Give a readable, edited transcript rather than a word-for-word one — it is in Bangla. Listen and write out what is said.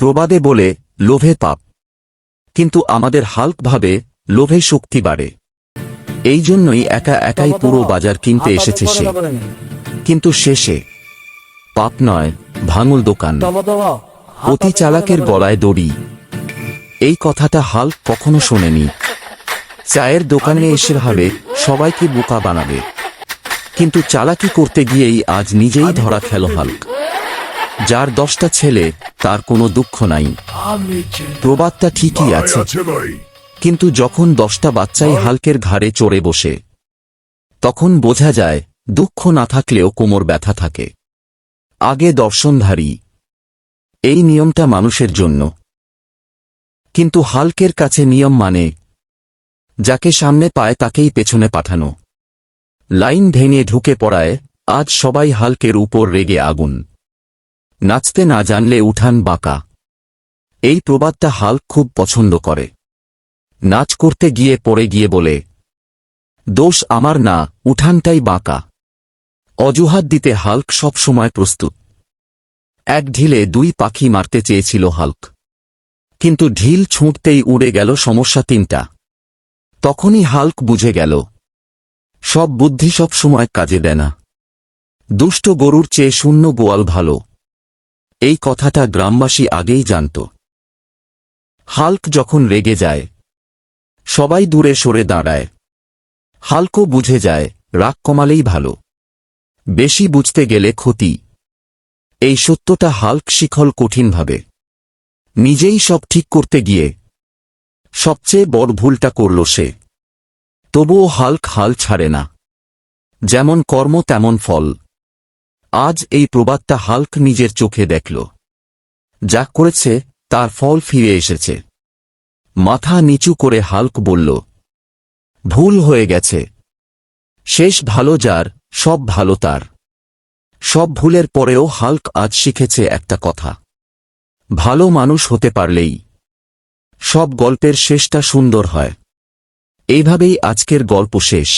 প্রবাদে বলে লোভে পাপ, কিন্তু আমাদের হাল্ক ভাবে লোভে শক্তি বাড়ে। এই জন্যই একা একাই পুরো বাজার কিনতে এসেছে সে। কিন্তু শেষে পাপ নয়, ভাঙল দোকান, অতি চালাকের গলায় দড়ি। এই কথাটা হাল্ক কখনো শোনেনি। চায়ের দোকানে এসে ভাবে সবাইকে বোকা বানাবে, কিন্তু চালাকি করতে গিয়েই আজ নিজেই ধরা খেল হাল্ক। যার 10টা ছেলে তার কোনো দুঃখ নাই। প্রবাদটা ঠিকই আছে, কিন্তু যখন 10টা বাচ্চাই হাল্কের ঘাড়ে চড়ে বসে, তখন বোঝা যায় দুঃখ না থাকলেও কোমর ব্যথা থাকে। আগে দর্শনধারী, এই নিয়মটা মানুষের জন্য, কিন্তু হাল্কের কাছে নিয়ম মানে যাকে সামনে পায় তাকেই পেছনে পাঠানো। লাইন ভেঙে ঢুকে পড়ায় আজ সবাই হাল্কের উপর রেগে আগুন। নাচতে না জানলে উঠান বাঁকা, এই প্রবাদটা হাল্ক খুব পছন্দ করে। নাচ করতে গিয়ে পড়ে গিয়ে বলে, দোষ আমার না, উঠানটাই বাঁকা। অজুহাত দিতে হাল্ক সব সময় প্রস্তুত। এক ঢিলে 2 পাখি মারতে চেয়েছিল হাল্ক, কিন্তু ঢিল ছুঁড়তেই উড়ে গেল সমস্যা 3টা। তখনই হাল্ক বুঝে গেল সব বুদ্ধি সব সময় কাজে দেয় না। দুষ্ট গরুর চেয়ে শূন্য গোয়াল ভালো, এই কথাটা গ্রামবাসী আগেই জানত। হাল্ক যখন রেগে যায় সবাই দূরে সরে দাঁড়ায়। হাল্কও বুঝে যায় রাগ কমালেই ভালো, বেশি বুঝতে গেলে ক্ষতি। এই সত্যটা হাল্ক শিখল কঠিনভাবে। নিজেই সব ঠিক করতে গিয়ে সবচেয়ে বড় ভুলটা করল সে। তবুও হাল্ক হাল ছাড়ে না। যেমন কর্ম তেমন ফল। আজ এই প্রবাদটা হাল্ক নিজের চোখে দেখল। যা করেছে তার ফল ফিরে এসেছে। মাথা নিচু করে হাল্ক বলল, ভুল হয়ে গেছে। শেষ ভালো যার, সব ভালো তার। সব ভুলের পরেও হাল্ক আজ শিখেছে একটা কথা, ভালো মানুষ হতে পারলেই সব গল্পের শেষটা সুন্দর হয়। এইভাবেই আজকের গল্প শেষ।